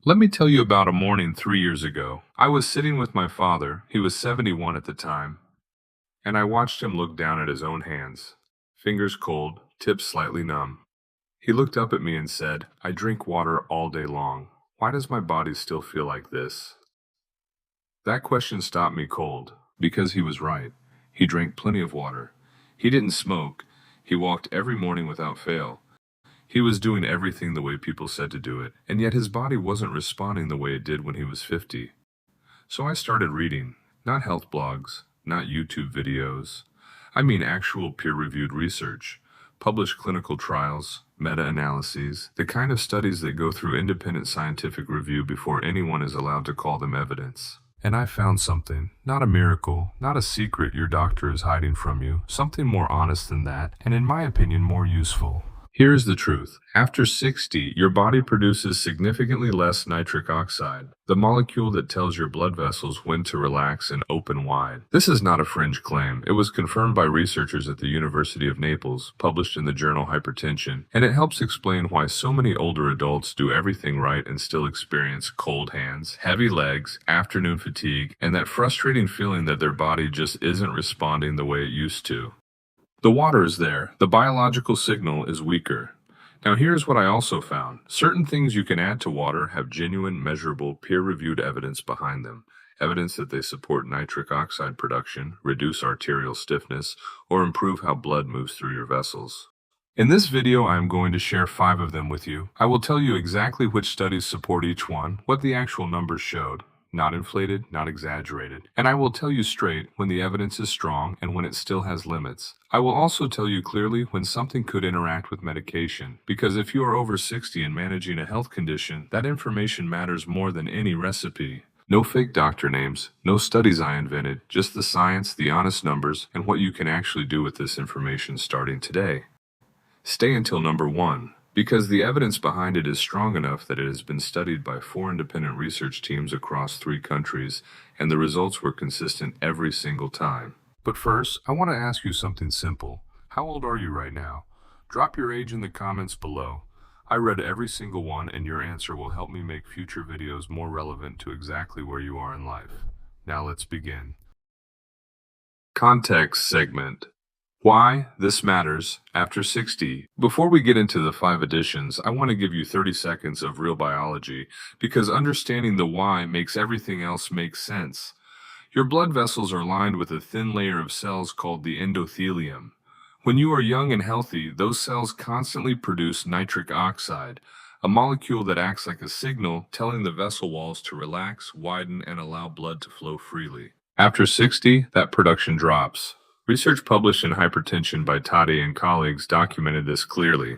Let me tell you about a morning 3 years ago. I was sitting with my father, he was 71 at the time, and I watched him look down at his own hands, fingers cold, tips slightly numb. He looked up at me and said, "I drink water all day long. Why does my body still feel like this?" That question stopped me cold, because he was right. He drank plenty of water. He didn't smoke. He walked every morning without fail. He was doing everything the way people said to do it, and yet his body wasn't responding the way it did when he was 50. So I started reading, not health blogs, not YouTube videos. I mean actual peer-reviewed research, published clinical trials, meta-analyses, the kind of studies that go through independent scientific review before anyone is allowed to call them evidence. And I found something, not a miracle, not a secret your doctor is hiding from you, something more honest than that, and in my opinion more useful. Here's the truth. After 60, your body produces significantly less nitric oxide, the molecule that tells your blood vessels when to relax and open wide. This is not a fringe claim. It was confirmed by researchers at the University of Naples, published in the journal Hypertension, and it helps explain why so many older adults do everything right and still experience cold hands, heavy legs, afternoon fatigue, and that frustrating feeling that their body just isn't responding the way it used to. The water is there. The biological signal is weaker. Now here's what I also found. Certain things you can add to water have genuine, measurable, peer-reviewed evidence behind them. Evidence that they support nitric oxide production, reduce arterial stiffness, or improve how blood moves through your vessels. In this video, I am going to share 5 of them with you. I will tell you exactly which studies support each one, what the actual numbers showed. Not inflated, not exaggerated. And I will tell you straight when the evidence is strong and when it still has limits. I will also tell you clearly when something could interact with medication, because if you are over 60 and managing a health condition, that information matters more than any recipe. No fake doctor names, no studies I invented, just the science, the honest numbers, and what you can actually do with this information starting today. Stay until number 1. Because the evidence behind it is strong enough that it has been studied by 4 independent research teams across 3 countries, and the results were consistent every single time. But first, I want to ask you something simple. How old are you right now? Drop your age in the comments below. I read every single one, and your answer will help me make future videos more relevant to exactly where you are in life. Now let's begin. Context segment. Why this matters after 60. Before we get into the 5 additions, I want to give you 30 seconds of real biology, because understanding the why makes everything else make sense. Your blood vessels are lined with a thin layer of cells called the endothelium. When you are young and healthy, those cells constantly produce nitric oxide, a molecule that acts like a signal telling the vessel walls to relax, widen, and allow blood to flow freely. After 60, that production drops. Research published in Hypertension by Tade and colleagues documented this clearly.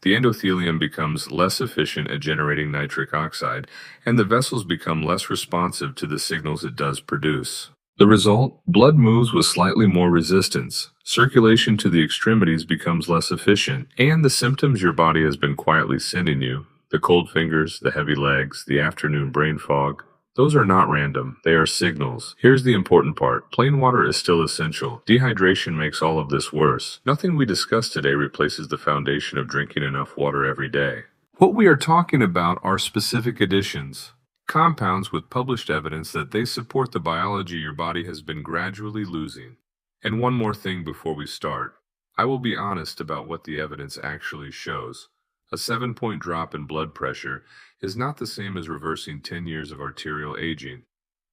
The endothelium becomes less efficient at generating nitric oxide, and the vessels become less responsive to the signals it does produce. The result? Blood moves with slightly more resistance, circulation to the extremities becomes less efficient, and the symptoms your body has been quietly sending you, the cold fingers, the heavy legs, the afternoon brain fog, those are not random, they are signals. Here's the important part. Plain water is still essential. Dehydration makes all of this worse. Nothing we discuss today replaces the foundation of drinking enough water every day. What we are talking about are specific additions, compounds with published evidence that they support the biology your body has been gradually losing. And one more thing before we start. I will be honest about what the evidence actually shows. A 7-point drop in blood pressure is not the same as reversing 10 years of arterial aging.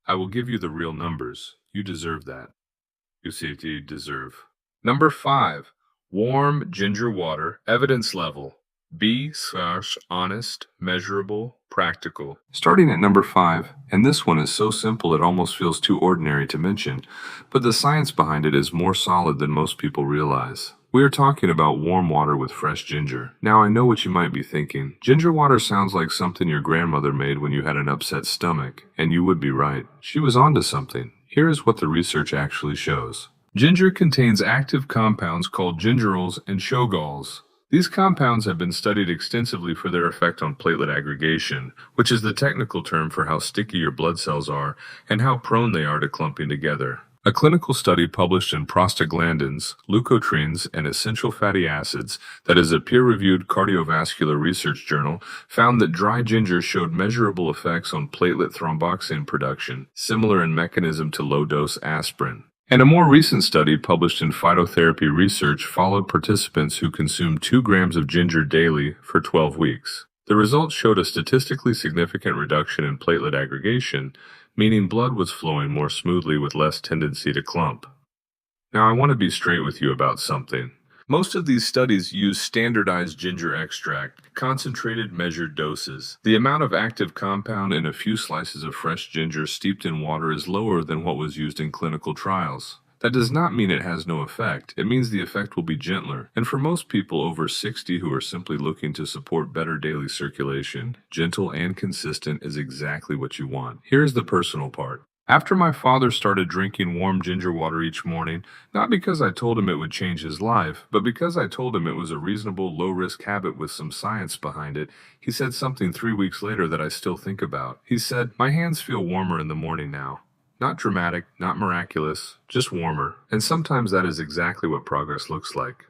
I will give you the real numbers. You deserve that. You deserve. Number 5. Warm ginger water. Evidence level. Honest, measurable, practical. Starting at number 5, and this one is so simple it almost feels too ordinary to mention, but the science behind it is more solid than most people realize. We are talking about warm water with fresh ginger. Now I know what you might be thinking. Ginger water sounds like something your grandmother made when you had an upset stomach, and you would be right. She was onto something. Here is what the research actually shows. Ginger contains active compounds called gingerols and shogals. These compounds have been studied extensively for their effect on platelet aggregation, which is the technical term for how sticky your blood cells are and how prone they are to clumping together. A clinical study published in Prostaglandins, Leukotrienes, and Essential Fatty Acids, that is a peer-reviewed cardiovascular research journal, found that dry ginger showed measurable effects on platelet thromboxane production, similar in mechanism to low-dose aspirin. And a more recent study published in Phytotherapy Research followed participants who consumed 2 grams of ginger daily for 12 weeks. The results showed a statistically significant reduction in platelet aggregation, meaning blood was flowing more smoothly with less tendency to clump. Now, I want to be straight with you about something. Most of these studies use standardized ginger extract, concentrated measured doses. The amount of active compound in a few slices of fresh ginger steeped in water is lower than what was used in clinical trials. That does not mean it has no effect. It means the effect will be gentler. And for most people over 60 who are simply looking to support better daily circulation, gentle and consistent is exactly what you want. Here's the personal part. After my father started drinking warm ginger water each morning, not because I told him it would change his life, but because I told him it was a reasonable, low-risk habit with some science behind it, he said something 3 weeks later that I still think about. He said, "My hands feel warmer in the morning now." Not dramatic, not miraculous, just warmer. And sometimes that is exactly what progress looks like.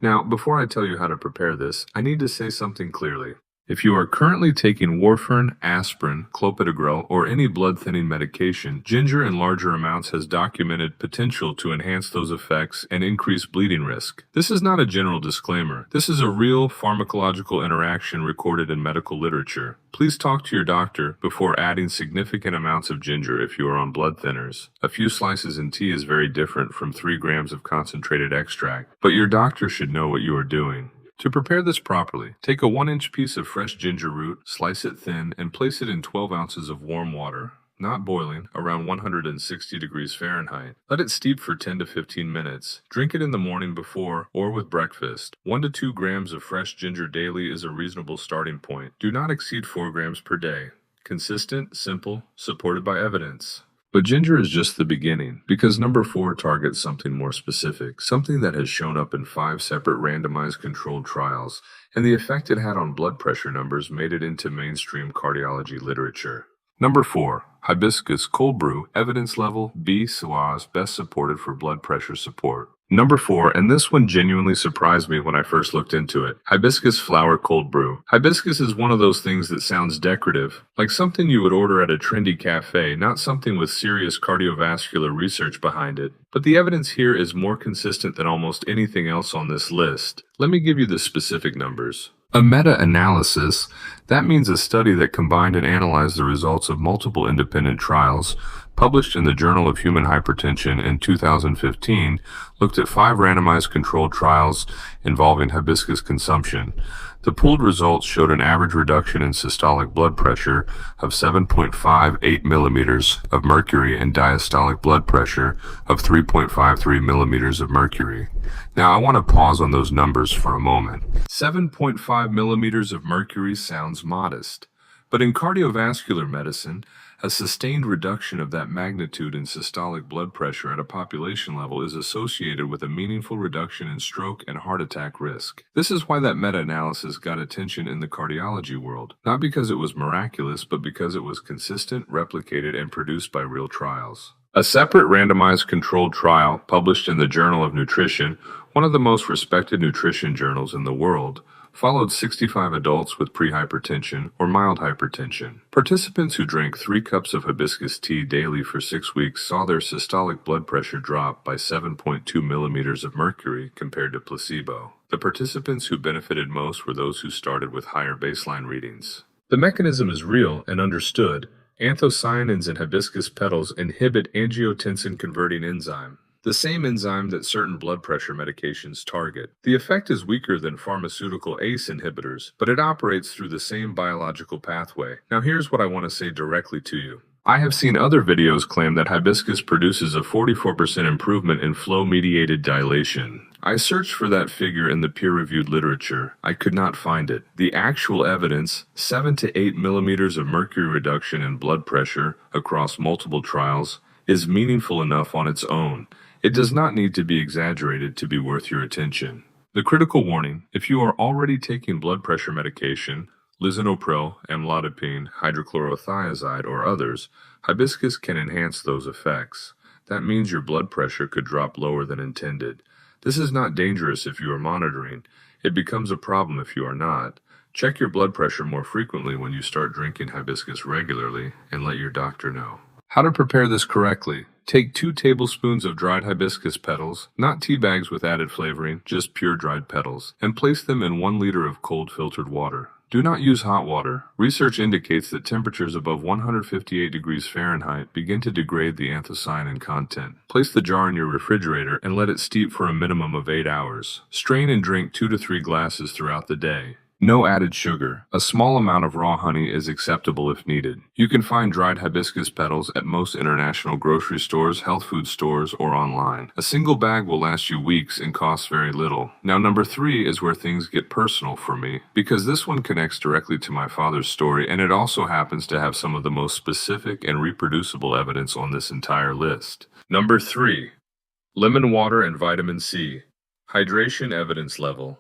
Now, before I tell you how to prepare this, I need to say something clearly. If you are currently taking warfarin, aspirin, clopidogrel, or any blood-thinning medication, ginger in larger amounts has documented potential to enhance those effects and increase bleeding risk. This is not a general disclaimer. This is a real pharmacological interaction recorded in medical literature. Please talk to your doctor before adding significant amounts of ginger if you are on blood thinners. A few slices in tea is very different from 3 grams of concentrated extract, but your doctor should know what you are doing. To prepare this properly, take a 1-inch piece of fresh ginger root, slice it thin, and place it in 12 ounces of warm water, not boiling, around 160 degrees Fahrenheit. Let it steep for 10 to 15 minutes. Drink it in the morning before or with breakfast. 1 to 2 grams of fresh ginger daily is a reasonable starting point. Do not exceed 4 grams per day. Consistent, simple, supported by evidence. But ginger is just the beginning, because number 4 targets something more specific, something that has shown up in 5 separate randomized controlled trials, and the effect it had on blood pressure numbers made it into mainstream cardiology literature. Number 4, hibiscus cold brew, evidence level B SOAS, best supported for blood pressure support. Number 4, and this one genuinely surprised me when I first looked into it. Hibiscus flower cold brew. Hibiscus is one of those things that sounds decorative, like something you would order at a trendy cafe, not something with serious cardiovascular research behind it. But the evidence here is more consistent than almost anything else on this list. Let me give you the specific numbers. A meta-analysis, that means a study that combined and analyzed the results of multiple independent trials, published in the Journal of Human Hypertension in 2015, looked at 5 randomized controlled trials involving hibiscus consumption. The pooled results showed an average reduction in systolic blood pressure of 7.58 millimeters of mercury and diastolic blood pressure of 3.53 millimeters of mercury. Now, I want to pause on those numbers for a moment. 7.5 millimeters of mercury sounds modest, but in cardiovascular medicine, a sustained reduction of that magnitude in systolic blood pressure at a population level is associated with a meaningful reduction in stroke and heart attack risk. This is why that meta-analysis got attention in the cardiology world, not because it was miraculous, but because it was consistent, replicated, and produced by real trials. A separate randomized controlled trial published in the Journal of Nutrition, one of the most respected nutrition journals in the world, followed 65 adults with prehypertension or mild hypertension. Participants who drank 3 cups of hibiscus tea daily for 6 weeks saw their systolic blood pressure drop by 7.2 millimeters of mercury compared to placebo. The participants who benefited most were those who started with higher baseline readings. The mechanism is real and understood. Anthocyanins in hibiscus petals inhibit angiotensin-converting enzyme, the same enzyme that certain blood pressure medications target. The effect is weaker than pharmaceutical ACE inhibitors, but it operates through the same biological pathway. Now here's what I want to say directly to you. I have seen other videos claim that hibiscus produces a 44% improvement in flow-mediated dilation. I searched for that figure in the peer-reviewed literature. I could not find it. The actual evidence, 7 to 8 millimeters of mercury reduction in blood pressure across multiple trials, is meaningful enough on its own. It does not need to be exaggerated to be worth your attention. The critical warning: if you are already taking blood pressure medication, lisinopril, amlodipine, hydrochlorothiazide, or others, hibiscus can enhance those effects. That means your blood pressure could drop lower than intended. This is not dangerous if you are monitoring. It becomes a problem if you are not. Check your blood pressure more frequently when you start drinking hibiscus regularly, and let your doctor know. How to prepare this correctly. Take 2 tablespoons of dried hibiscus petals, not tea bags with added flavoring, just pure dried petals, and place them in 1 liter of cold filtered water. Do not use hot water. Research indicates that temperatures above 158 degrees Fahrenheit begin to degrade the anthocyanin content. Place the jar in your refrigerator and let it steep for a minimum of 8 hours. Strain and drink 2 to 3 glasses throughout the day. No added sugar. A small amount of raw honey is acceptable if needed. You can find dried hibiscus petals at most international grocery stores, health food stores, or online. A single bag will last you weeks and costs very little. Now, number 3 is where things get personal for me, because this one connects directly to my father's story, and it also happens to have some of the most specific and reproducible evidence on this entire list. Number 3. Lemon water and vitamin C. Hydration evidence level.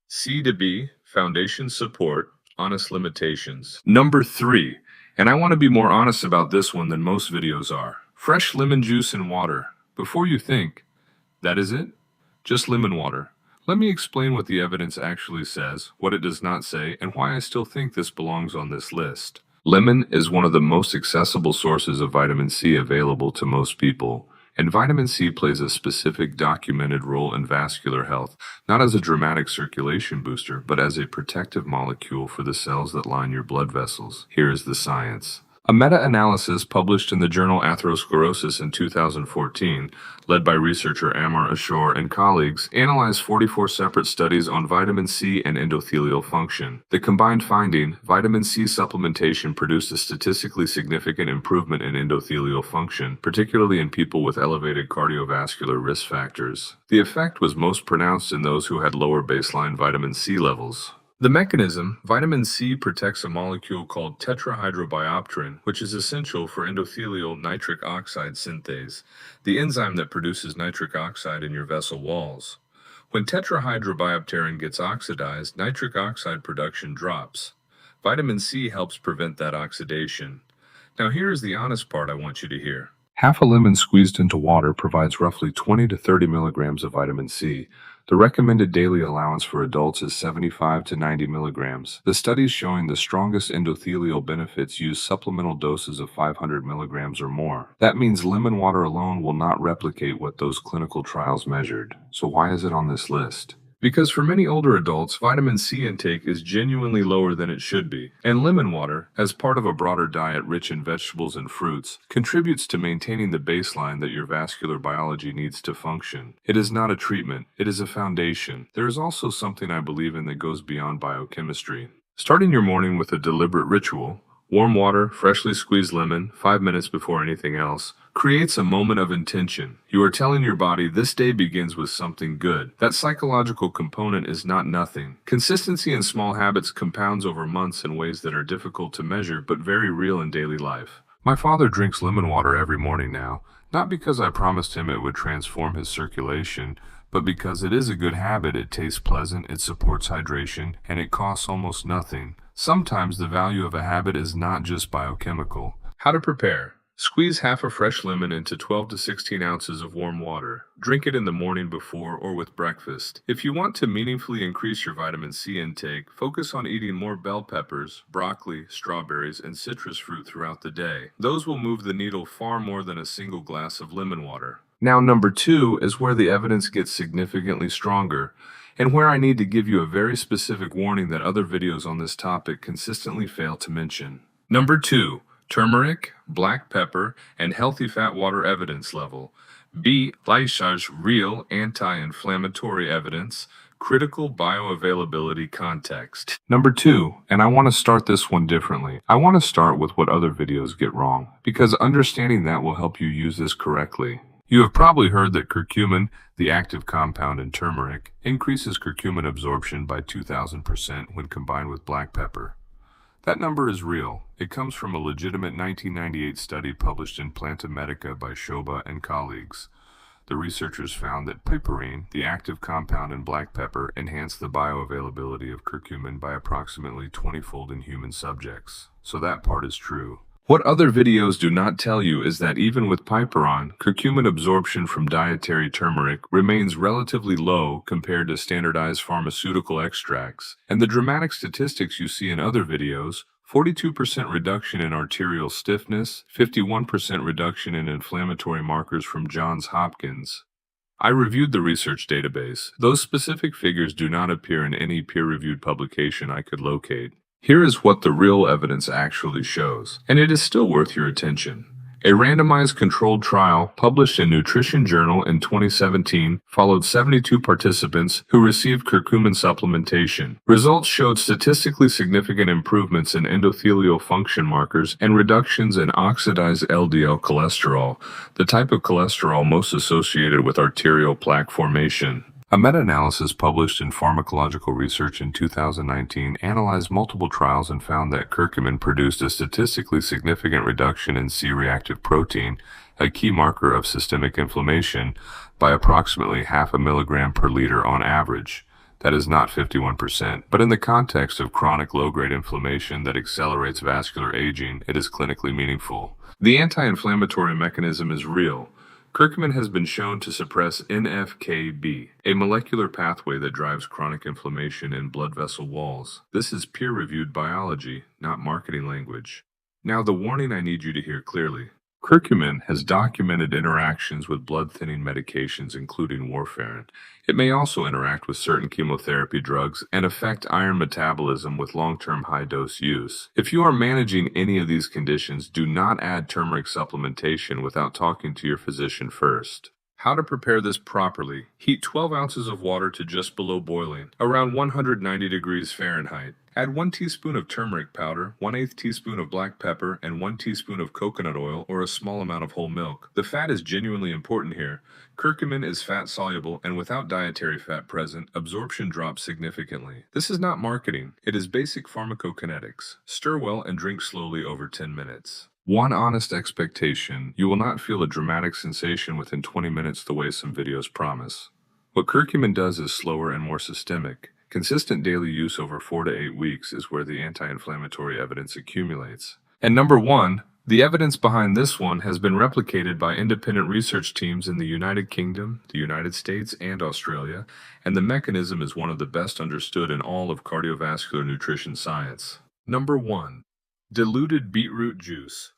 C to B. Foundation support, honest limitations. Number 3, and I want to be more honest about this one than most videos are. Fresh lemon juice and water. Before you think, that is it? Just lemon water. Let me explain what the evidence actually says, what it does not say, and why I still think this belongs on this list. Lemon is one of the most accessible sources of vitamin C available to most people. And vitamin C plays a specific documented role in vascular health, not as a dramatic circulation booster, but as a protective molecule for the cells that line your blood vessels. Here is the science. A meta-analysis published in the journal Atherosclerosis in 2014, led by researcher Amar Ashore and colleagues, analyzed 44 separate studies on vitamin C and endothelial function. The combined finding, vitamin C supplementation produced a statistically significant improvement in endothelial function, particularly in people with elevated cardiovascular risk factors. The effect was most pronounced in those who had lower baseline vitamin C levels. The mechanism, vitamin C protects a molecule called tetrahydrobiopterin, which is essential for endothelial nitric oxide synthase, the enzyme that produces nitric oxide in your vessel walls. When tetrahydrobiopterin gets oxidized, nitric oxide production drops. Vitamin C helps prevent that oxidation. Now here is the honest part I want you to hear. Half a lemon squeezed into water provides roughly 20 to 30 milligrams of vitamin C. The recommended daily allowance for adults is 75 to 90 milligrams. The studies showing the strongest endothelial benefits use supplemental doses of 500 milligrams or more. That means lemon water alone will not replicate what those clinical trials measured. So why is it on this list? Because for many older adults, vitamin C intake is genuinely lower than it should be, and lemon water, as part of a broader diet rich in vegetables and fruits, contributes to maintaining the baseline that your vascular biology needs to function. It is not a treatment, it is a foundation. There is also something I believe in that goes beyond biochemistry. Starting your morning with a deliberate ritual, warm water, freshly squeezed lemon, 5 minutes before anything else, creates a moment of intention. You are telling your body this day begins with something good. That psychological component is not nothing. Consistency in small habits compounds over months in ways that are difficult to measure but very real in daily life. My father drinks lemon water every morning now, not because I promised him it would transform his circulation, but because it is a good habit. It tastes pleasant, it supports hydration, and it costs almost nothing. Sometimes the value of a habit is not just biochemical. How to prepare. Squeeze half a fresh lemon into 12 to 16 ounces of warm water. Drink it in the morning before or with breakfast. If you want to meaningfully increase your vitamin C intake, focus on eating more bell peppers, broccoli, strawberries, and citrus fruit throughout the day. Those will move the needle far more than a single glass of lemon water. Now, number 2 is where the evidence gets significantly stronger, and where I need to give you a very specific warning that other videos on this topic consistently fail to mention. Number 2. Turmeric, black pepper, and healthy fat water evidence level. B. Lyshaj real anti-inflammatory evidence, critical bioavailability context. Number 2, and I want to start this one differently. I want to start with what other videos get wrong, because understanding that will help you use this correctly. You have probably heard that curcumin, the active compound in turmeric, increases curcumin absorption by 2,000% when combined with black pepper. That number is real. It comes from a legitimate 1998 study published in Planta Medica by Shoba and colleagues. The researchers found that piperine, the active compound in black pepper, enhanced the bioavailability of curcumin by approximately 20-fold in human subjects. So that part is true. What other videos do not tell you is that even with piperon, curcumin absorption from dietary turmeric remains relatively low compared to standardized pharmaceutical extracts, and the dramatic statistics you see in other videos, 42% reduction in arterial stiffness, 51% reduction in inflammatory markers from Johns Hopkins. I reviewed the research database. Those specific figures do not appear in any peer-reviewed publication I could locate. Here is what the real evidence actually shows, and it is still worth your attention. A randomized controlled trial published in Nutrition Journal in 2017 followed 72 participants who received curcumin supplementation. Results showed statistically significant improvements in endothelial function markers and reductions in oxidized LDL cholesterol, the type of cholesterol most associated with arterial plaque formation. A meta-analysis published in Pharmacological Research in 2019 analyzed multiple trials and found that curcumin produced a statistically significant reduction in C-reactive protein, a key marker of systemic inflammation, by approximately half a milligram per liter on average. That is not 51%, but in the context of chronic low-grade inflammation that accelerates vascular aging, it is clinically meaningful. The anti-inflammatory mechanism is real. Curcumin has been shown to suppress NF-κB, a molecular pathway that drives chronic inflammation in blood vessel walls. This is peer-reviewed biology, not marketing language. Now the warning I need you to hear clearly. Curcumin has documented interactions with blood-thinning medications including warfarin. It may also interact with certain chemotherapy drugs and affect iron metabolism with long-term high-dose use. If you are managing any of these conditions, do not add turmeric supplementation without talking to your physician first. How to prepare this properly. Heat 12 ounces of water to just below boiling, around 190 degrees Fahrenheit. Add 1 teaspoon of turmeric powder, 1/8 teaspoon of black pepper, and 1 teaspoon of coconut oil or a small amount of whole milk. The fat is genuinely important here. Curcumin is fat-soluble, and without dietary fat present, absorption drops significantly. This is not marketing. It is basic pharmacokinetics. Stir well and drink slowly over 10 minutes. One honest expectation, you will not feel a dramatic sensation within 20 minutes the way some videos promise. What curcumin does is slower and more systemic. Consistent daily use over 4 to 8 weeks is where the anti-inflammatory evidence accumulates. And number one, the evidence behind this one has been replicated by independent research teams in the United Kingdom, the United States, and Australia, and the mechanism is one of the best understood in all of cardiovascular nutrition science. Number 1. Diluted beetroot juice.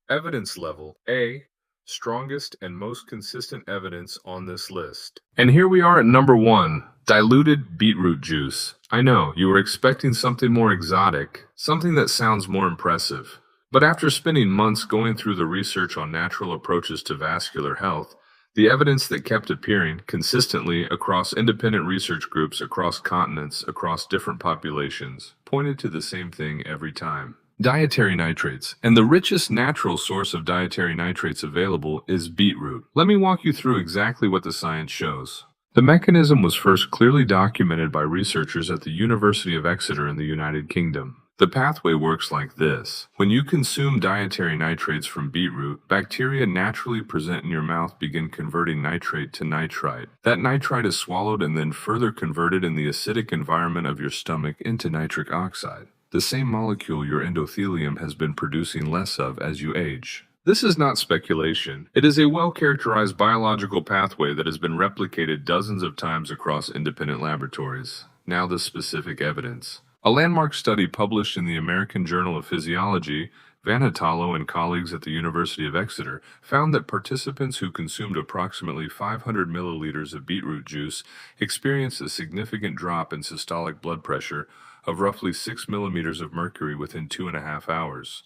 Evidence level A. Strongest and most consistent evidence on this list. And here we are at number 1. Diluted beetroot juice. I know, you were expecting something more exotic, something that sounds more impressive. But after spending months going through the research on natural approaches to vascular health, the evidence that kept appearing consistently across independent research groups across continents, across different populations, pointed to the same thing every time. Dietary nitrates, and the richest natural source of dietary nitrates available is beetroot. Let me walk you through exactly what the science shows. The mechanism was first clearly documented by researchers at the University of Exeter in the United Kingdom. The pathway works like this. When you consume dietary nitrates from beetroot, bacteria naturally present in your mouth begin converting nitrate to nitrite. That nitrite is swallowed and then further converted in the acidic environment of your stomach into nitric oxide, the same molecule your endothelium has been producing less of as you age. This is not speculation. It is a well-characterized biological pathway that has been replicated dozens of times across independent laboratories. Now the specific evidence. A landmark study published in the American Journal of Physiology, Vanatalo and colleagues at the University of Exeter found that participants who consumed approximately 500 milliliters of beetroot juice experienced a significant drop in systolic blood pressure of roughly 6 millimeters of mercury within 2.5 hours.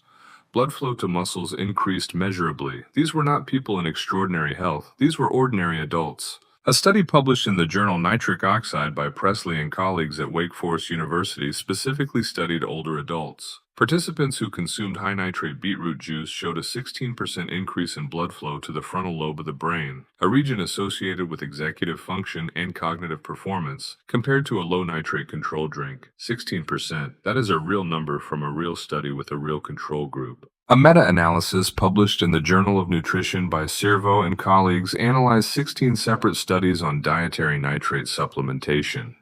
Blood flow to muscles increased measurably. These were not people in extraordinary health. These were ordinary adults. A study published in the journal Nitric Oxide by Presley and colleagues at Wake Forest University specifically studied older adults. Participants who consumed high-nitrate beetroot juice showed a 16% increase in blood flow to the frontal lobe of the brain, a region associated with executive function and cognitive performance, compared to a low-nitrate control drink. 16%. That is a real number from a real study with a real control group. A meta-analysis published in the Journal of Nutrition by Cervo and colleagues analyzed 16 separate studies on dietary nitrate supplementation.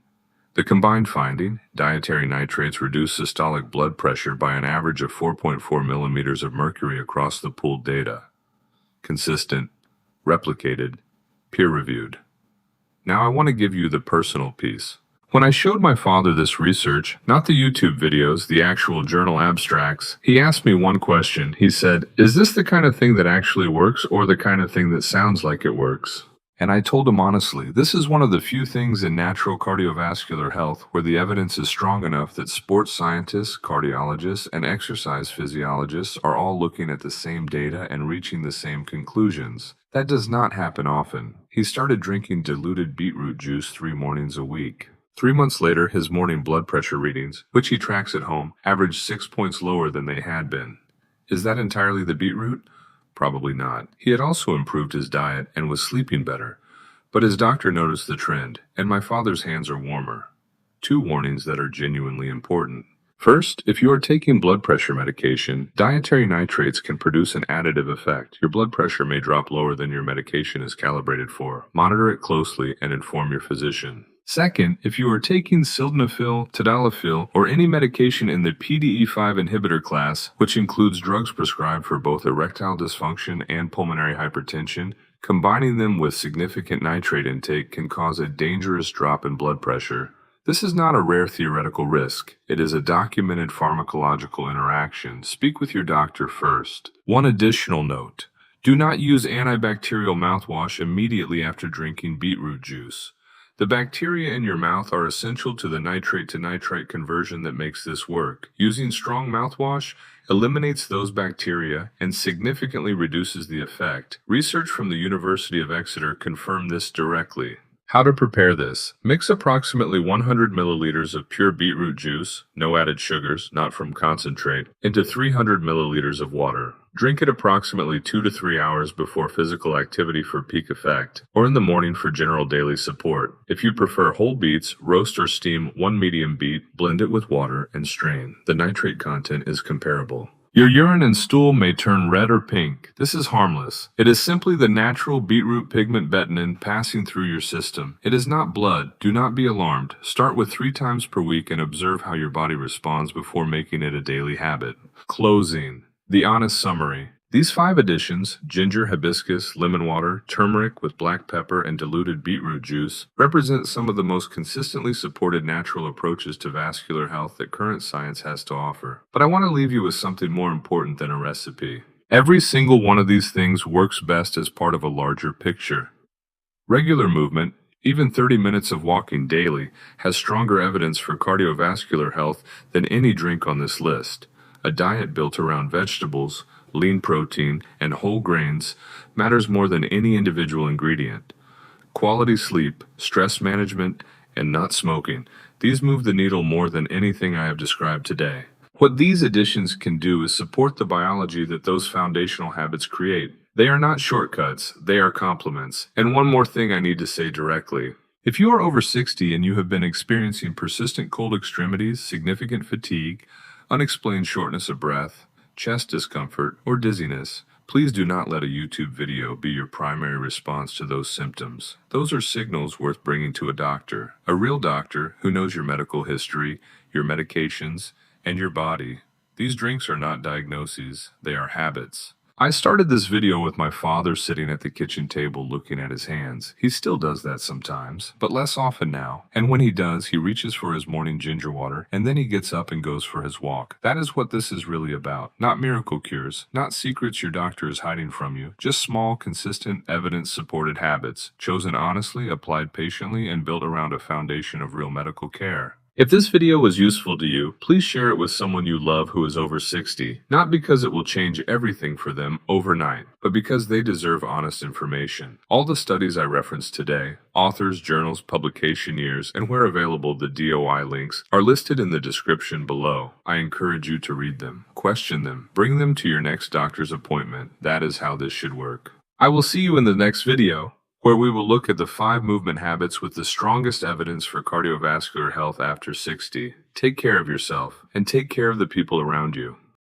The combined finding, dietary nitrates reduce systolic blood pressure by an average of 4.4 millimeters of mercury across the pooled data. Consistent, replicated, peer-reviewed. Now I want to give you the personal piece. When I showed my father this research, not the YouTube videos, the actual journal abstracts, he asked me one question. He said, "Is this the kind of thing that actually works or the kind of thing that sounds like it works?" And I told him honestly, this is one of the few things in natural cardiovascular health where the evidence is strong enough that sports scientists, cardiologists, and exercise physiologists are all looking at the same data and reaching the same conclusions. That does not happen often. He started drinking diluted beetroot juice 3 mornings a week. 3 months later, his morning blood pressure readings, which he tracks at home, averaged 6 points lower than they had been. Is that entirely the beetroot? Probably not. He had also improved his diet and was sleeping better. But his doctor noticed the trend, and my father's hands are warmer. 2 warnings that are genuinely important. First, if you are taking blood pressure medication, dietary nitrates can produce an additive effect. Your blood pressure may drop lower than your medication is calibrated for. Monitor it closely and inform your physician. Second, if you are taking sildenafil, tadalafil, or any medication in the PDE5 inhibitor class, which includes drugs prescribed for both erectile dysfunction and pulmonary hypertension, combining them with significant nitrate intake can cause a dangerous drop in blood pressure. This is not a rare theoretical risk. It is a documented pharmacological interaction. Speak with your doctor first. One additional note. Do not use antibacterial mouthwash immediately after drinking beetroot juice. The bacteria in your mouth are essential to the nitrate to nitrite conversion that makes this work. Using strong mouthwash eliminates those bacteria and significantly reduces the effect. Research from the University of Exeter confirmed this directly. How to prepare this? Mix approximately 100 milliliters of pure beetroot juice, no added sugars, not from concentrate, into 300 milliliters of water. Drink it approximately 2 to 3 hours before physical activity for peak effect, or in the morning for general daily support. If you prefer whole beets, roast or steam 1 medium beet, blend it with water, and strain. The nitrate content is comparable. Your urine and stool may turn red or pink. This is harmless. It is simply the natural beetroot pigment betanin passing through your system. It is not blood. Do not be alarmed. Start with 3 times per week and observe how your body responds before making it a daily habit. Closing. The honest summary. These 5 additions, ginger, hibiscus, lemon water, turmeric with black pepper, and diluted beetroot juice, represent some of the most consistently supported natural approaches to vascular health that current science has to offer. But I want to leave you with something more important than a recipe. Every single one of these things works best as part of a larger picture. Regular movement, even 30 minutes of walking daily, has stronger evidence for cardiovascular health than any drink on this list. A diet built around vegetables, lean protein, and whole grains matters more than any individual ingredient. Quality sleep, stress management, and not smoking, these move the needle more than anything I have described today. What these additions can do is support the biology that those foundational habits create. They are not shortcuts, they are complements. And one more thing I need to say directly. If you are over 60 and you have been experiencing persistent cold extremities, significant fatigue, unexplained shortness of breath, chest discomfort, or dizziness, please do not let a YouTube video be your primary response to those symptoms. Those are signals worth bringing to a doctor, a real doctor who knows your medical history, your medications, and your body. These drinks are not diagnoses, they are habits. I started this video with my father sitting at the kitchen table looking at his hands. He still does that sometimes, but less often now. And when he does, he reaches for his morning ginger water, and then he gets up and goes for his walk. That is what this is really about. Not miracle cures, not secrets your doctor is hiding from you, just small, consistent, evidence-supported habits, chosen honestly, applied patiently, and built around a foundation of real medical care. If this video was useful to you, please share it with someone you love who is over 60, not because it will change everything for them overnight, but because they deserve honest information. All the studies I referenced today, authors, journals, publication years, and where available the DOI links, are listed in the description below. I encourage you to read them, question them, bring them to your next doctor's appointment. That is how this should work. I will see you in the next video, where we will look at the 5 movement habits with the strongest evidence for cardiovascular health after 60. Take care of yourself, and take care of the people around you.